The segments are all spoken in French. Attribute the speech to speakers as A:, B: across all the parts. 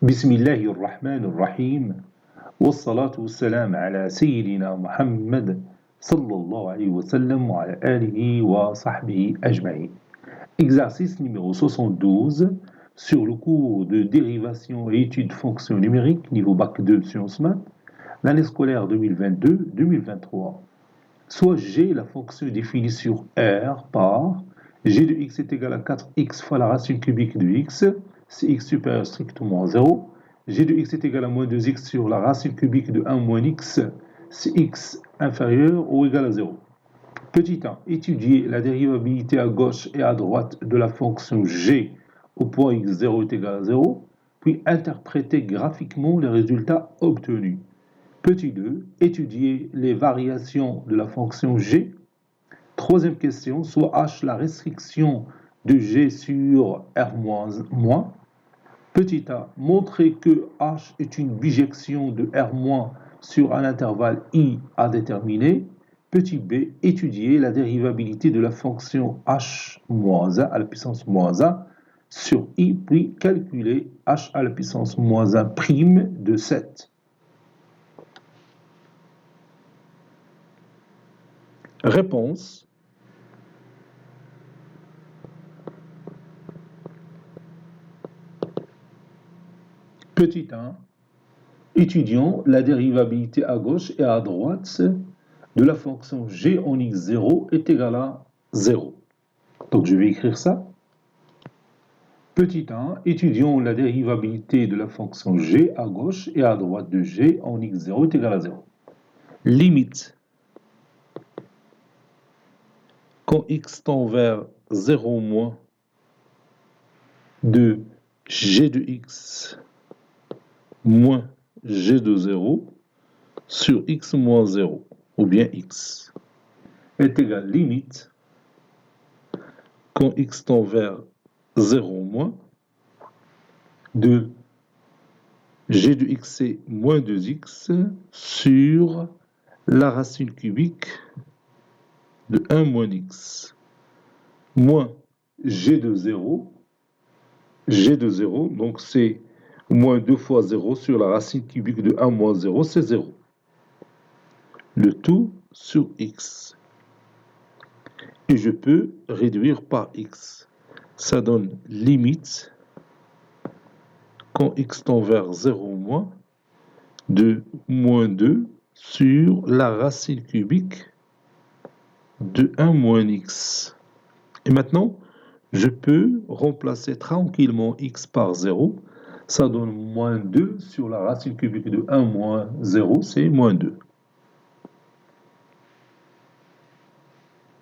A: بسم الله الرحمن الرحيم والصلاة والسلام على سيدنا محمد صلى الله عليه وسلم وعلى آله وصحبه أجمعين. Exercice numéro 72 sur le cours de dérivation et études fonctions numériques niveau bac 2 sciences maths, l'année scolaire 2022-2023. Soit G, la fonction définie sur R par G de x est égal à 4x fois la racine cubique de x, si x supérieur strictement à 0. G de x est égal à moins 2x sur la racine cubique de 1 moins x, si x inférieur ou égal à 0. Petit 1. Étudier la dérivabilité à gauche et à droite de la fonction g au point x0 est égal à 0, puis interpréter graphiquement les résultats obtenus. Petit 2. Étudier les variations de la fonction g. Troisième question, soit h la restriction de g sur r-. Petit a, montrer que h est une bijection de r- sur un intervalle i à déterminer. Petit b, étudier la dérivabilité de la fonction h-a à la puissance -1 sur i, puis calculer h à la puissance -1' de 7. Réponse. Petit 1. Étudions la dérivabilité à gauche et à droite de la fonction g en x0 est égal à 0. Donc je vais écrire ça. Petit 1. Étudions la dérivabilité de la fonction g à gauche et à droite de g en x0 est égal à 0. Limite. Quand x tend vers 0 moins de g de x moins g de 0 sur x moins 0, ou bien x, est égal limite quand x tend vers 0 moins de g de x c'est moins 2x sur la racine cubique de 1 moins x moins g de 0, donc c'est moins 2 fois 0 sur la racine cubique de 1 moins 0, c'est 0. Le tout sur x. Et je peux réduire par x. Ça donne limite quand x tend vers 0 moins de moins 2 sur la racine cubique de 1 moins x. Et maintenant, je peux remplacer tranquillement x par 0. Ça donne moins 2 sur la racine cubique de 1 moins 0, c'est moins 2.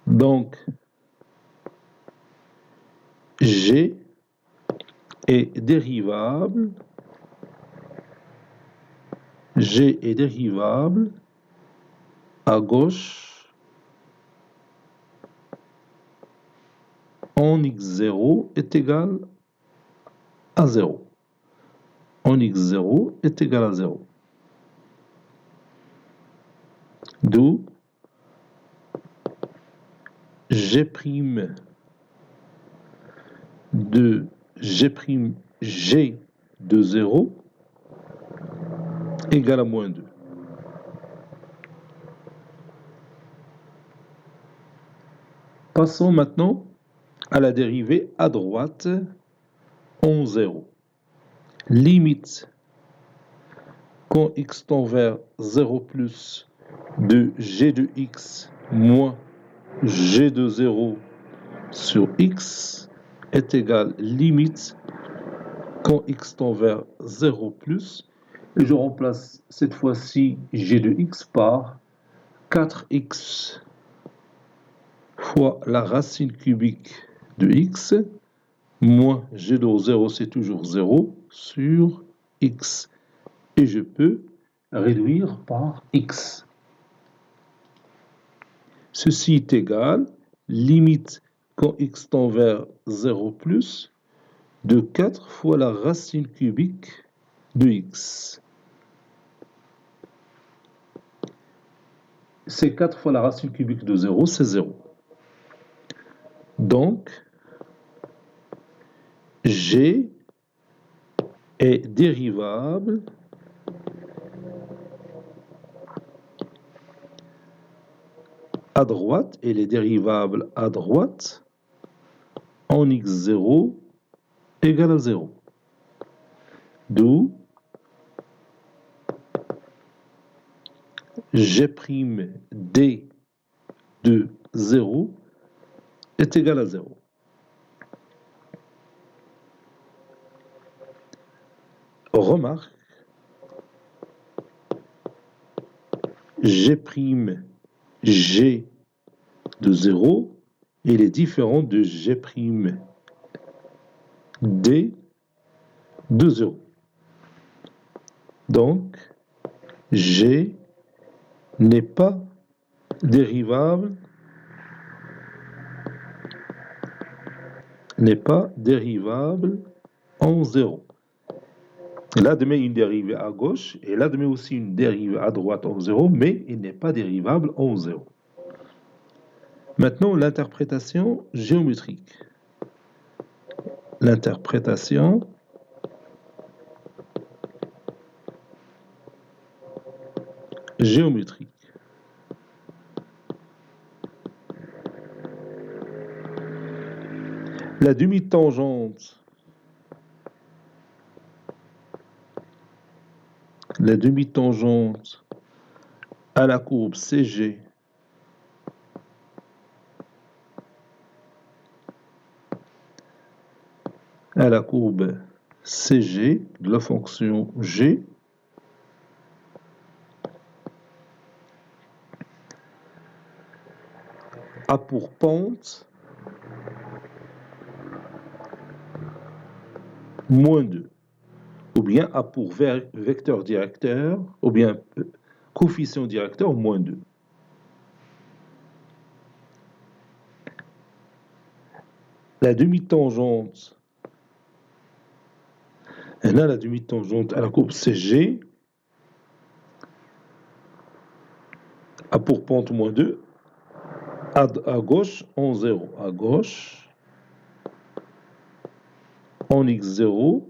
A: Donc, g est dérivable. G est dérivable à gauche en x0 est égal à 0. En x0 est égal à 0. D'où g' de g' de 0 égale à moins 2. Passons maintenant à la dérivée à droite en 0. Limite quand x tend vers 0 plus de g de x moins g de 0 sur x est égal limite quand x tend vers 0 plus, et je remplace cette fois-ci g de x par 4x fois la racine cubique de x moins g de 0, c'est toujours 0, sur x. Et je peux réduire par x. Ceci est égal, limite quand x tend vers 0 plus, de 4 fois la racine cubique de x. C'est 4 fois la racine cubique de 0, c'est 0. Donc, g est dérivable à droite, elle est dérivable à droite en x0 égale à 0. D'où G'(D) de 0 est égal à 0. Remarque, G' G de 0, il est différent de G' D de 0. Donc, G n'est pas dérivable en 0. Là, de met une dérivée à gauche, et là, de met aussi une dérivée à droite en 0, mais il n'est pas dérivable en 0. Maintenant, l'interprétation géométrique. L'interprétation géométrique. La demi-tangente à la courbe CG de la fonction G a pour pente moins 2, ou bien a pour vecteur directeur, ou bien coefficient directeur moins 2. La demi-tangente à la courbe CG a pour pente moins 2, à gauche en 0, à gauche en x0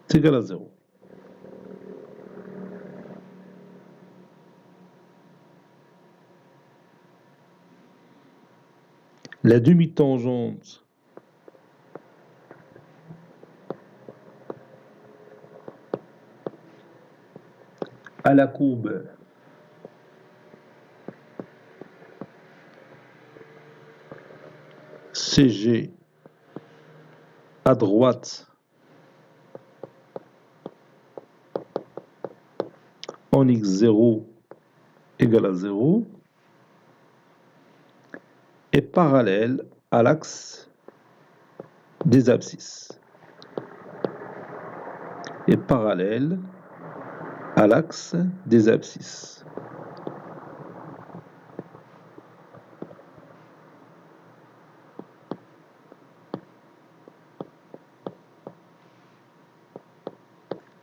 A: est égal à 0. La demi-tangente à la courbe CG à droite en x0 égale à 0 est parallèle à l'axe des abscisses. Est parallèle à l'axe des abscisses.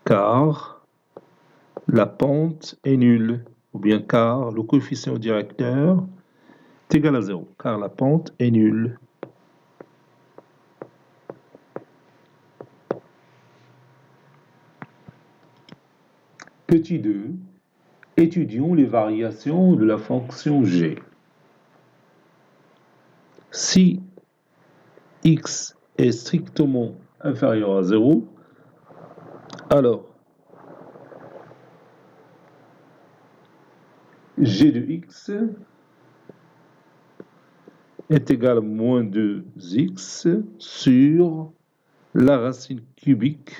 A: Car la pente est nulle, ou bien car le coefficient directeur est égal à 0, car la pente est nulle. Petit 2, étudions les variations de la fonction g. Si x est strictement inférieur à 0, alors g de x est égal à moins 2x sur la racine cubique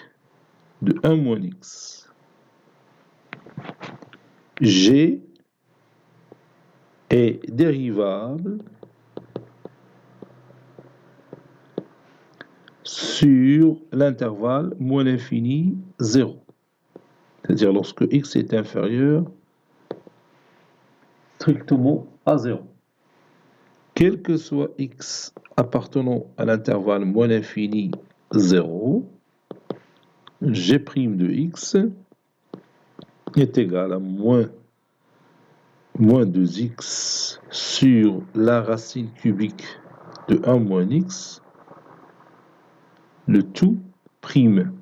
A: de 1 moins x. G est dérivable sur l'intervalle moins l'infini 0. C'est-à-dire lorsque x est inférieur strictement à 0. Quel que soit x appartenant à l'intervalle moins l'infini 0, g' de x est égal à moins 2x sur la racine cubique de 1 moins x, le tout prime.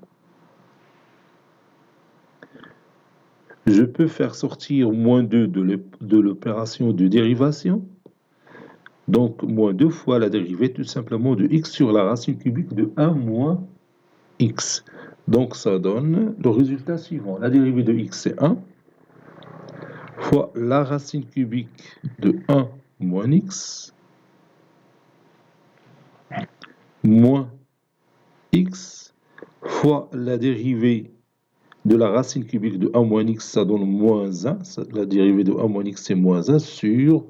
A: Je peux faire sortir moins 2 de l'opération de dérivation. Donc, moins 2 fois la dérivée tout simplement de x sur la racine cubique de 1 moins x. Donc, ça donne le résultat suivant. La dérivée de x, c'est 1, fois la racine cubique de 1 moins x, moins x, fois la dérivée de la racine cubique de 1 moins x, ça donne moins 1. La dérivée de 1 moins x, c'est moins 1 sur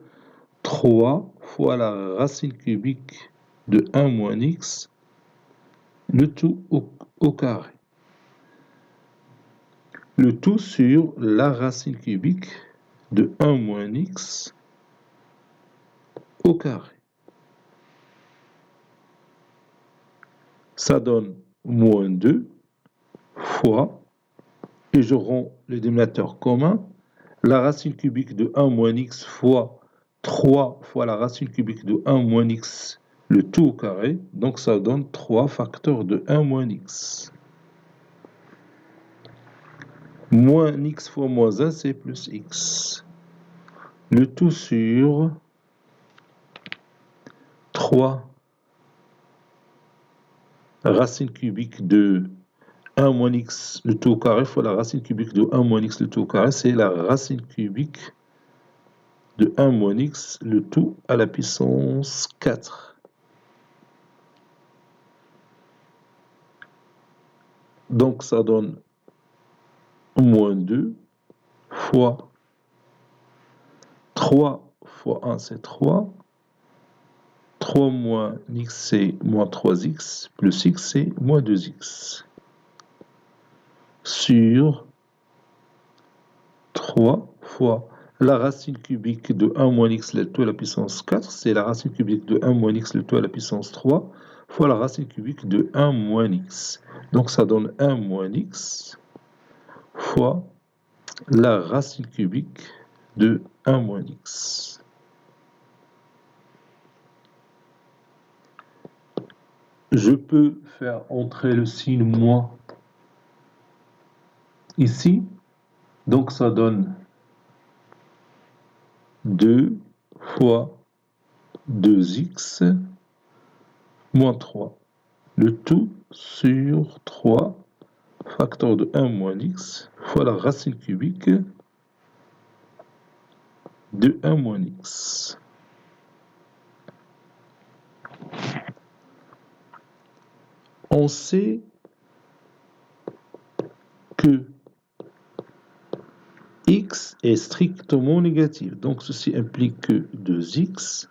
A: 3 fois la racine cubique de 1 moins x, le tout au carré. Le tout sur la racine cubique de 1 moins x au carré. Ça donne moins 2 fois, et je rends le dénominateur commun, la racine cubique de 1 moins x fois 3 fois la racine cubique de 1 moins x, le tout au carré. Donc ça donne 3 facteurs de 1 moins x. Moins x fois moins 1, c'est plus x. Le tout sur 3 racine cubique de 1 moins x, le tout au carré, fois la racine cubique de 1 moins x, le tout au carré, c'est la racine cubique de 1 moins x, le tout à la puissance 4. Donc ça donne moins 2 fois 3 fois 1, c'est 3. 3 moins x, c'est moins 3x, plus x, c'est moins 2x. Sur 3 fois la racine cubique de 1 moins x, le tout à la puissance 4, c'est la racine cubique de 1 moins x, le tout à la puissance 3, fois la racine cubique de 1 moins x. Donc ça donne 1 moins x fois la racine cubique de 1 moins x. Je peux faire entrer le signe moins ici, donc ça donne 2 fois 2x moins 3. Le tout sur 3 facteur de 1 moins x fois la racine cubique de 1 moins x. On sait que x est strictement négatif. Donc ceci implique que 2x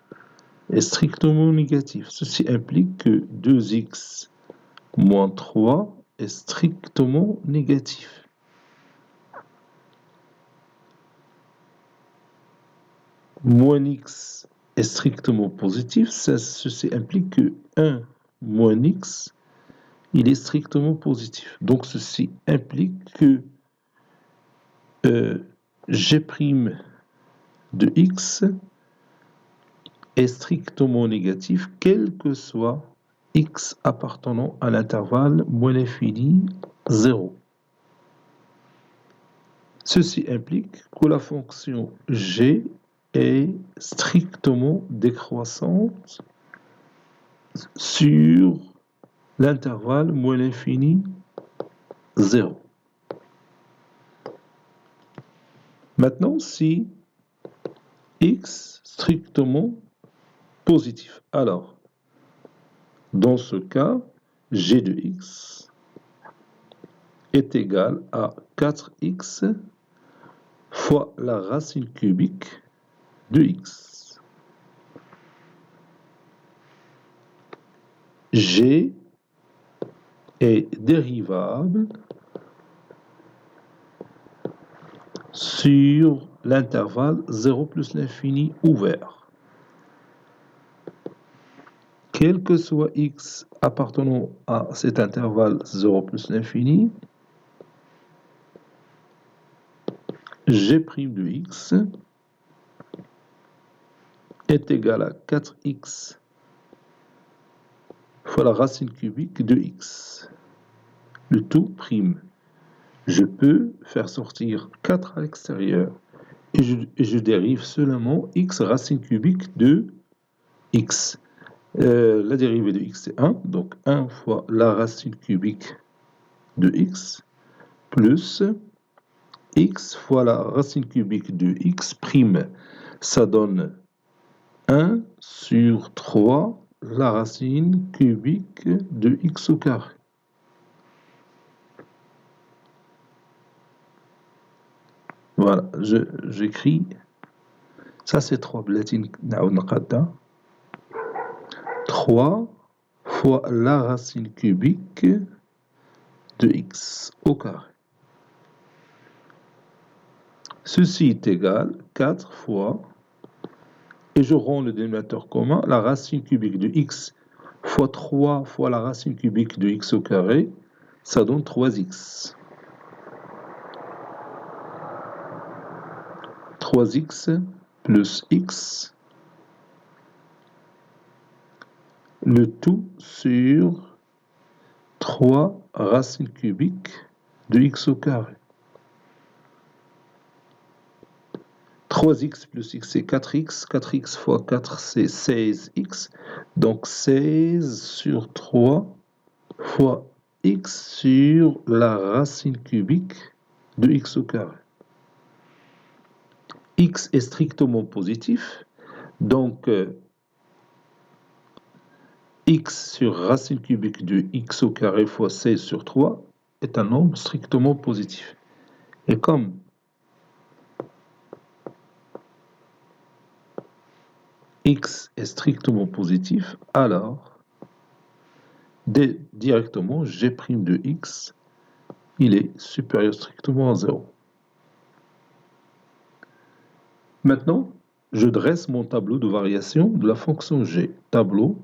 A: est strictement négatif. Ceci implique que 2x moins 3 est strictement négatif. Moins x est strictement positif. Ceci implique que 1 moins x, il est strictement positif. Donc ceci implique que g' de x est strictement négatif, quel que soit x appartenant à l'intervalle moins l'infini 0. Ceci implique que la fonction g est strictement décroissante sur l'intervalle moins l'infini 0. Maintenant, si x strictement positif, alors dans ce cas, g de x est égal à 4x fois la racine cubique de x. G est dérivable sur l'intervalle 0 plus l'infini ouvert. Quel que soit x appartenant à cet intervalle 0 plus l'infini, g' de x est égal à 4x fois la racine cubique de x. Le tout prime. Je peux faire sortir 4 à l'extérieur et je dérive seulement x racine cubique de x. La dérivée de x c'est 1, donc 1 fois la racine cubique de x plus x fois la racine cubique de x prime. Ça donne 1 sur 3 la racine cubique de x au carré. Voilà, j'écris. Ça c'est 3 بلاتي نعاود نقادها. 3 fois la racine cubique de x au carré. Ceci est égal 4 fois, et je rends le dénominateur commun, la racine cubique de x fois 3 fois la racine cubique de x au carré, ça donne 3x. 3x plus x, le tout sur 3 racines cubiques de x au carré. 3x plus x c'est 4x, 4x fois 4 c'est 16x, donc 16 sur 3 fois x sur la racine cubique de x au carré. X est strictement positif, donc x sur racine cubique de x au carré fois 16 sur 3 est un nombre strictement positif. Et comme x est strictement positif, alors directement g' de x, il est supérieur strictement à 0. Maintenant, je dresse mon tableau de variation de la fonction g. Tableau.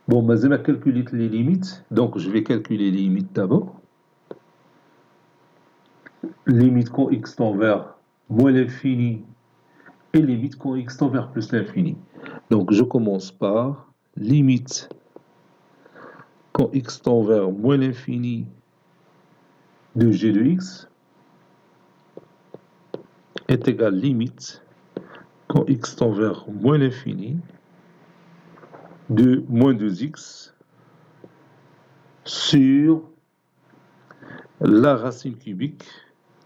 A: Bon, mais on calculer les limites, donc je vais calculer les limites d'abord. Limite quand x tend vers moins l'infini et limite quand x tend vers plus l'infini. Donc je commence par limite quand x tend vers moins l'infini de g de x est égal limite quand x tend vers moins l'infini de moins 2x sur la racine cubique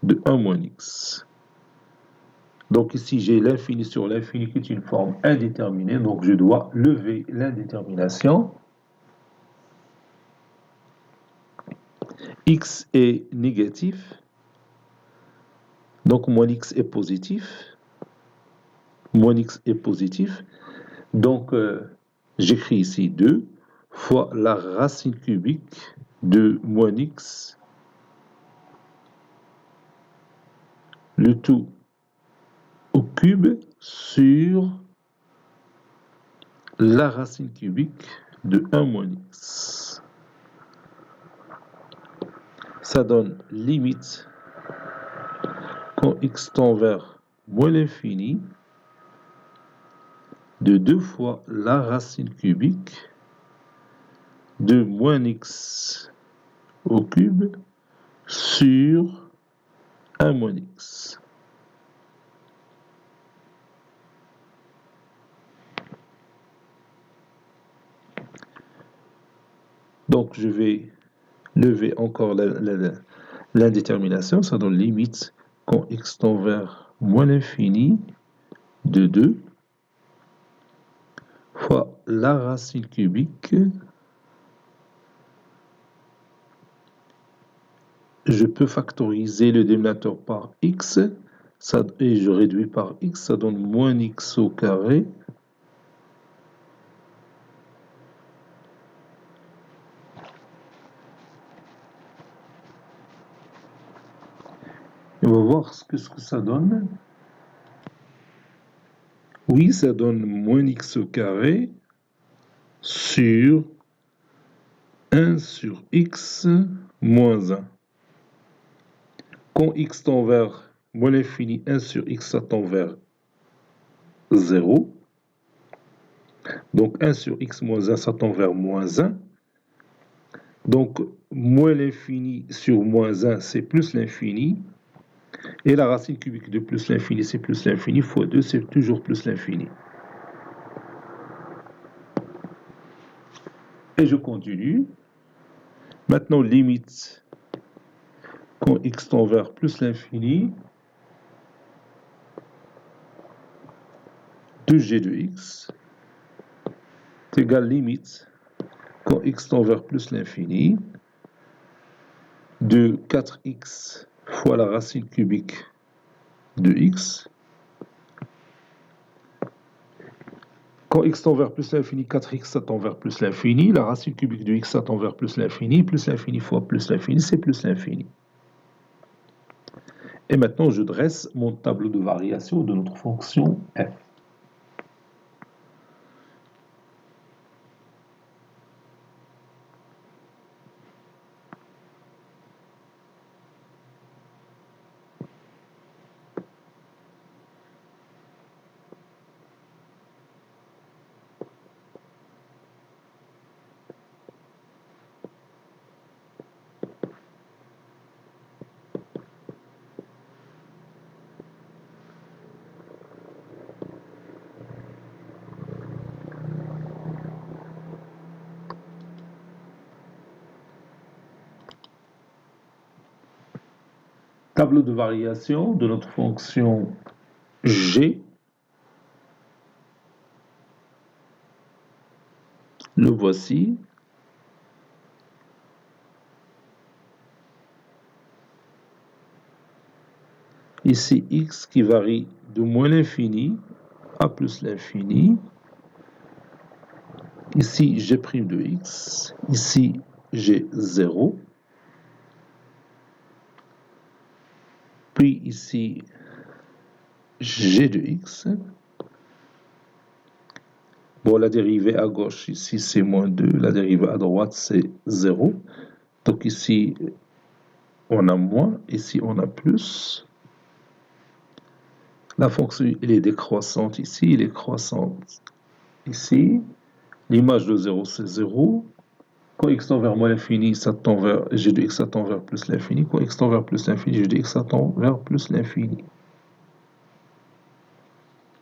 A: de 1 moins x. Donc ici, j'ai l'infini sur l'infini qui est une forme indéterminée, donc je dois lever l'indétermination. X est négatif, donc moins x est positif. Moins x est positif, donc j'écris ici 2 fois la racine cubique de moins x, le tout au cube sur la racine cubique de 1 moins x. Ça donne limite quand x tend vers moins l'infini de 2 fois la racine cubique de moins x au cube sur 1 moins x. Donc je vais lever encore l'indétermination, ça donne limite quand x tend vers moins l'infini de 2 fois la racine cubique. Je peux factoriser le dénominateur par x, et je réduis par x, ça donne moins x au carré. Et on va voir ce que ça donne. Oui, ça donne moins x au carré sur 1 sur x moins 1. Quand x tend vers moins l'infini, 1 sur x, ça tend vers 0. Donc 1 sur x moins 1, ça tend vers moins 1. Donc moins l'infini sur moins 1, c'est plus l'infini. Et la racine cubique de plus l'infini, c'est plus l'infini, fois 2, c'est toujours plus l'infini. Et je continue. Maintenant, limite quand x tend vers plus l'infini de g de x est égal limite quand x tend vers plus l'infini de 4x fois la racine cubique de x. Quand x tend vers plus l'infini, 4x ça tend vers plus l'infini, la racine cubique de x ça tend vers plus l'infini fois plus l'infini, c'est plus l'infini. Et maintenant, je dresse mon tableau de variation de notre fonction f. Tableau de variation de notre fonction g. Le voici. Ici, x qui varie de moins l'infini à plus l'infini. Ici, g' de x. Ici, j'ai 0. Puis ici, g de x. Bon, la dérivée à gauche, ici, c'est moins 2. La dérivée à droite, c'est 0. Donc ici, on a moins. Ici, on a plus. La fonction, elle est décroissante ici. Elle est croissante ici. L'image de 0, c'est 0. Quand x tend vers moins l'infini, ça tend vers g de x, ça tend vers plus l'infini. Quand x tend vers plus l'infini, g de x, ça tend vers plus l'infini.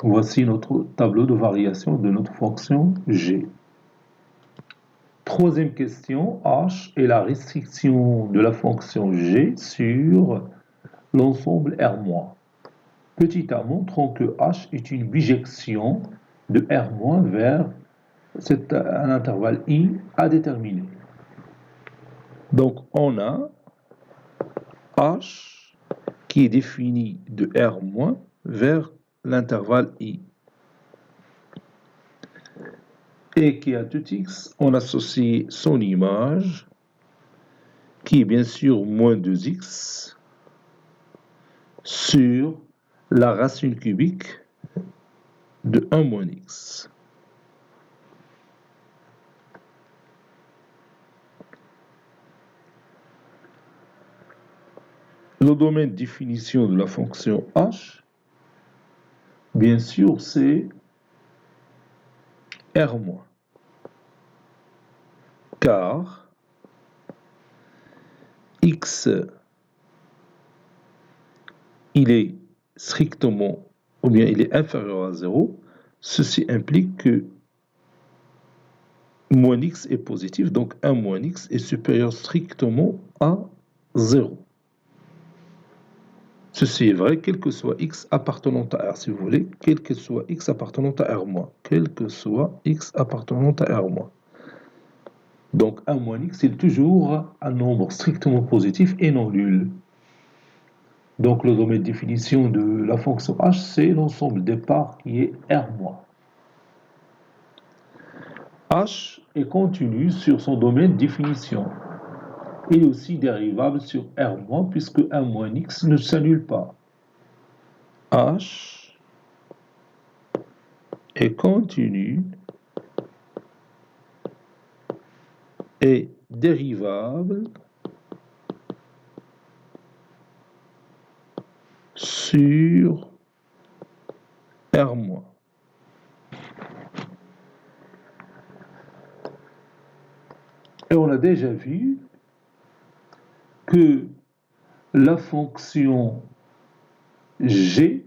A: Voici notre tableau de variation de notre fonction g. Troisième question, h est la restriction de la fonction g sur l'ensemble R-. Petit a, montrons que h est une bijection de R- vers un intervalle i à déterminer. Donc on a h qui est défini de R- vers l'intervalle i. Et qui à tout x, on associe son image, qui est bien sûr moins 2x, sur la racine cubique de 1 moins x. Le domaine de définition de la fonction h, bien sûr, c'est R-. Car x, il est strictement, ou bien il est inférieur à 0, ceci implique que moins x est positif, donc 1 moins x est supérieur strictement à 0. Ceci est vrai, quel que soit x appartenant à R, si vous voulez, quel que soit x appartenant à R-, quel que soit x appartenant à R-. Donc 1 moins x est toujours un nombre strictement positif et non nul. Donc le domaine de définition de la fonction h, c'est l'ensemble des parts qui est R-. H est continu sur son domaine de définition. Il est aussi dérivable sur R- puisque 1 moins x ne s'annule pas. H est continu et dérivable sur R-. Et on a déjà vu que la fonction g,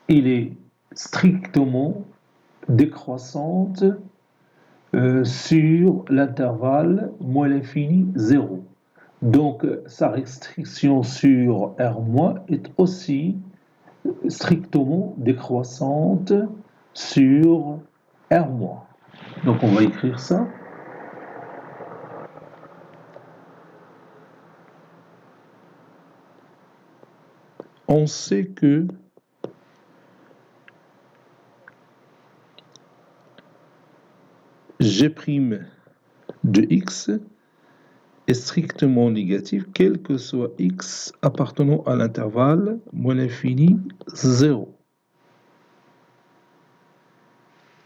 A: il est strictement décroissante sur l'intervalle moins l'infini 0. Donc, sa restriction sur R- est aussi strictement décroissante sur R-. Donc, on va écrire ça. On sait que G' de x est strictement négatif, quel que soit x appartenant à l'intervalle moins l'infini 0.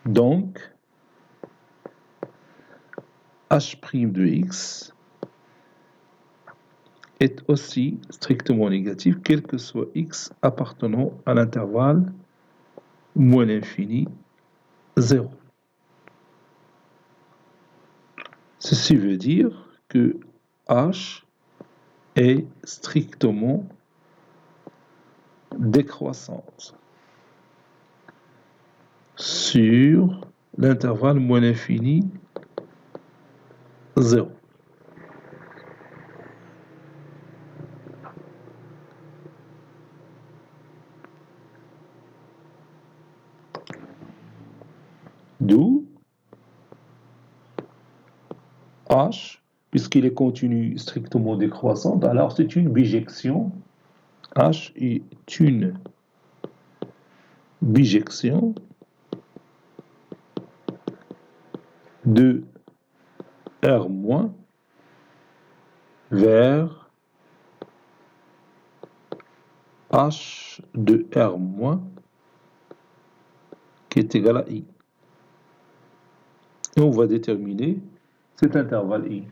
A: Donc, h' de x est aussi strictement négatif, quel que soit x appartenant à l'intervalle moins l'infini 0. Ceci veut dire que h est strictement décroissante sur l'intervalle moins l'infini 0. D'où h, puisqu'il est continu strictement décroissante, alors c'est une bijection. H est une bijection de R- vers H de R- qui est égal à I. Et on va déterminer cet intervalle I.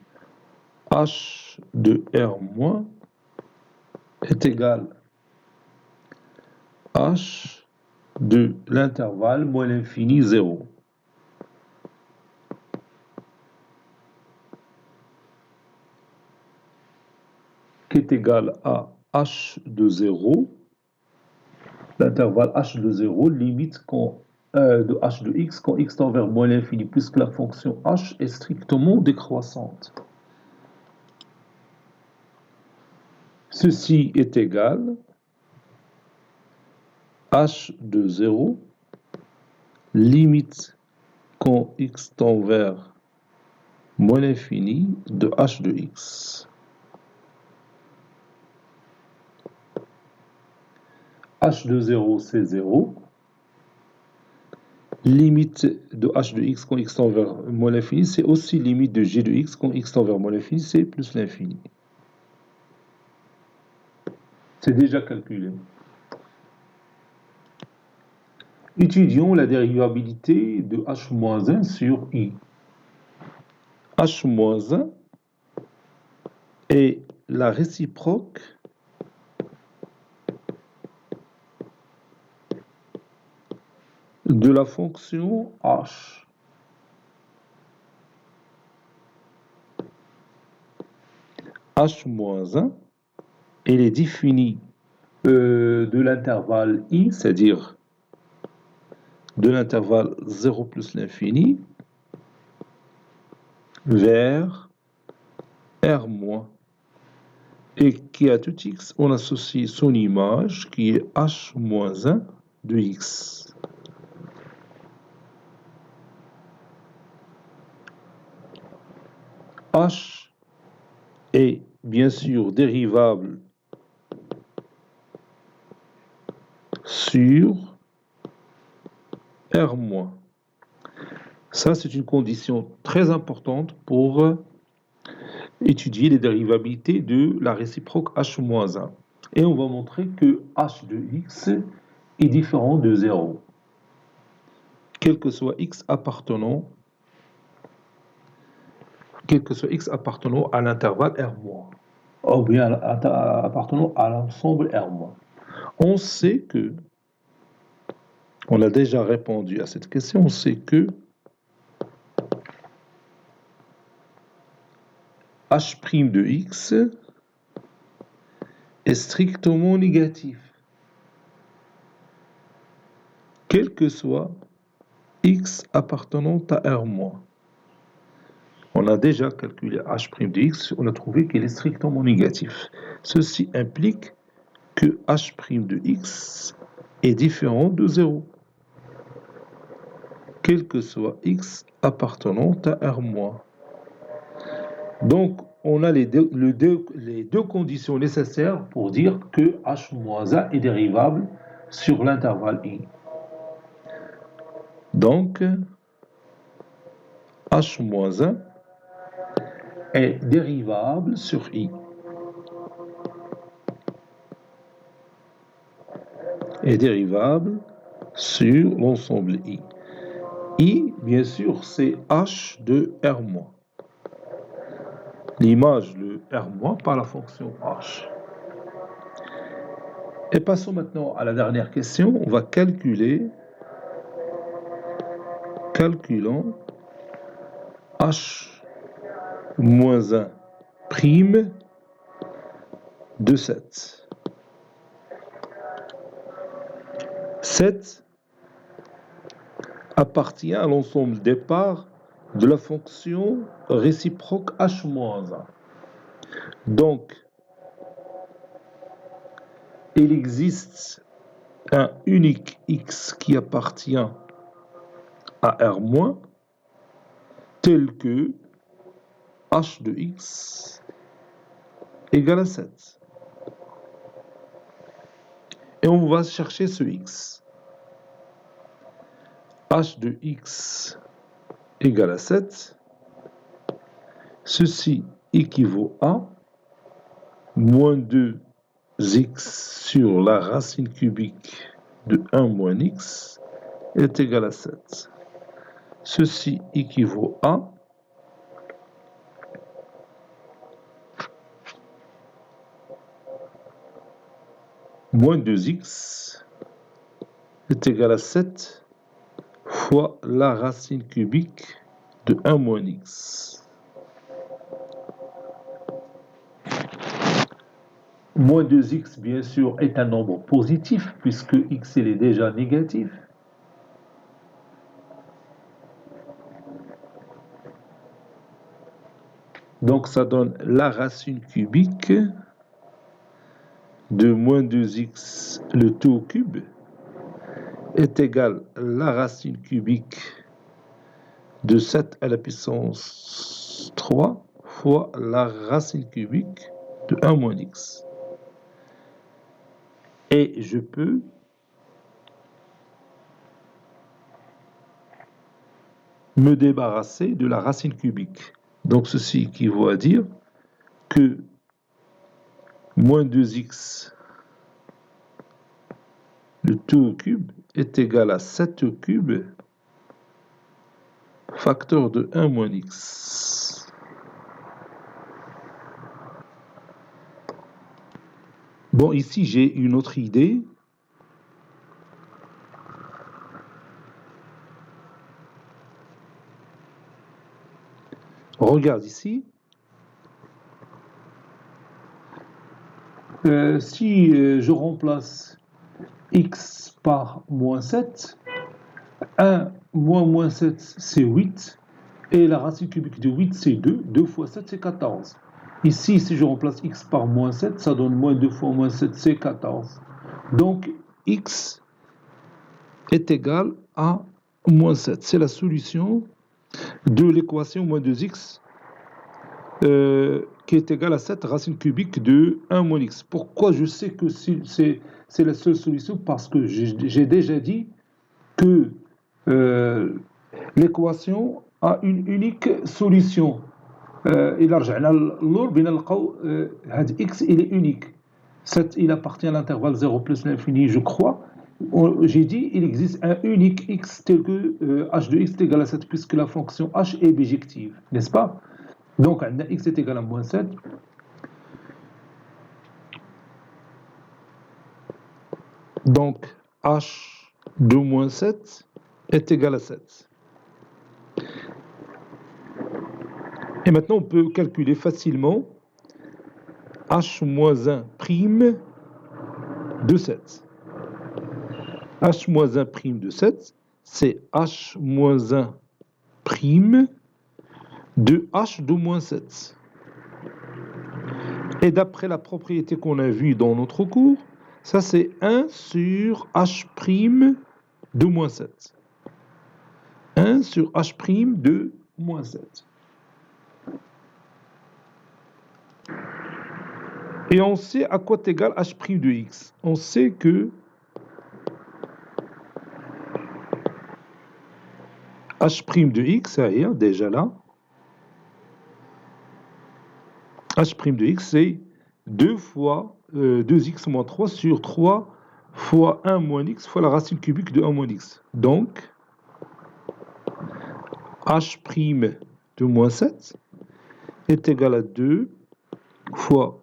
A: H de R- est égal à H de l'intervalle moins l'infini 0. Qui est égal à H de 0. L'intervalle H de 0 limite de H de x quand x tend vers moins l'infini, puisque la fonction H est strictement décroissante. Ceci est égal H de 0 limite quand x tend vers moins l'infini de H de x. H de 0, c'est 0. Limite de H de x quand x tend vers moins l'infini, c'est aussi limite de G de x quand x tend vers moins l'infini, c'est plus l'infini. C'est déjà calculé. Étudions la dérivabilité de h-1 sur i. h-1 est la réciproque de la fonction h. h-1, elle est définie de l'intervalle i, c'est-à-dire de l'intervalle 0 plus l'infini, vers R-. Et qui à tout x, on associe son image qui est h-1 de x. H est bien sûr dérivable sur R-. Ça, c'est une condition très importante pour étudier les dérivabilités de la réciproque h-1. Et on va montrer que h de x est différent de 0, quel que soit x appartenant à l'intervalle R-, ou bien appartenant à l'ensemble R-. On sait que, on a déjà répondu à cette question, on sait que h' de x est strictement négatif, quel que soit x appartenant à R-. On a déjà calculé h' de x, on a trouvé qu'il est strictement négatif. Ceci implique que h' de x est différent de 0, quel que soit x appartenant à R-. Donc, on a les deux conditions nécessaires pour dire que h-1 est dérivable sur l'intervalle i. Donc, h-1 est dérivable sur i. Est dérivable sur l'ensemble i. I, bien sûr, c'est h de R-. L'image de R- par la fonction h. Et passons maintenant à la dernière question. On va calculons h-1' de 7. 7 appartient à l'ensemble des parts de la fonction réciproque h-1. Donc, il existe un unique x qui appartient à R- tel que h de x égale à 7. Et on va chercher ce x. H de x égale à 7. Ceci équivaut à moins 2x sur la racine cubique de 1 moins x est égal à 7. Ceci équivaut à moins 2x est égal à 7 fois la racine cubique de 1 moins x. Moins 2x, bien sûr, est un nombre positif, puisque x il est déjà négatif. Donc, ça donne la racine cubique de moins 2x, le tout au cube, est égal à la racine cubique de 7 à la puissance 3 fois la racine cubique de 1 moins x. Et je peux me débarrasser de la racine cubique. Donc ceci équivaut à dire que moins 2x, le tout au cube, est égal à 7 au cube facteur de 1 moins x. Bon, ici j'ai une autre idée. Regarde ici. Si je remplace x par moins 7, 1 moins 7 c'est 8, et la racine cubique de 8 c'est 2, 2 fois 7 c'est 14. Ici, si je remplace x par moins 7, ça donne moins 2 fois moins 7 c'est 14. Donc x est égal à moins 7. C'est la solution de l'équation moins 2x qui est égale à 7 racine cubique de 1 moins x. Pourquoi je sais que c'est la seule solution? Parce que j'ai déjà dit que l'équation a une unique solution. إلا رجعنا للور بنا نلقاو هاد x il est unique. 7 il appartient à l'intervalle 0 plus l'infini, je crois. J'ai dit il existe un unique x tel que h de x est égal à 7 puisque la fonction h est bijective, n'est-ce pas? Donc x est égal à moins 7. Donc h de moins 7 est égal à 7. Et maintenant, on peut calculer facilement h moins 1 prime de 7. H moins 1 prime de 7, c'est h moins 1 prime de h de moins 7. Et d'après la propriété qu'on a vue dans notre cours, ça c'est 1 sur h prime de moins 7. 1 sur h prime de moins 7. Et on sait à quoi est égal h prime de x. On sait que h prime de x, c'est-à-dire déjà là, h prime de x, c'est 2 fois 2x moins 3 sur 3 fois 1 moins x fois la racine cubique de 1 moins x. Donc, h prime de moins 7 est égal à 2 fois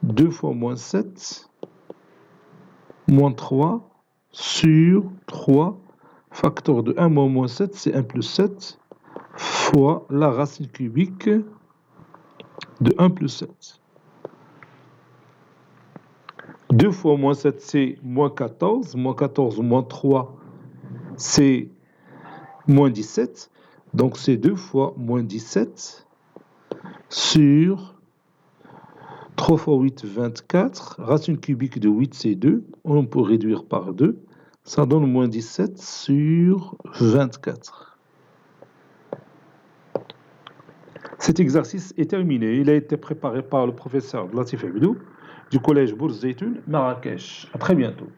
A: 2 fois moins 7 moins 3 sur 3 facteur de 1 moins 7, c'est 1 plus 7 fois la racine cubique de 1 plus 7. 2 fois moins 7, c'est moins 14. Moins 14 moins 3, c'est moins 17. Donc, c'est 2 fois moins 17 sur 3 fois 8, 24. Racine cubique de 8, c'est 2. On peut réduire par 2. Ça donne moins 17 sur 24. Cet exercice est terminé. Il a été préparé par le professeur Latif Abdou du collège Bourz Zeytoun, Marrakech. À très bientôt.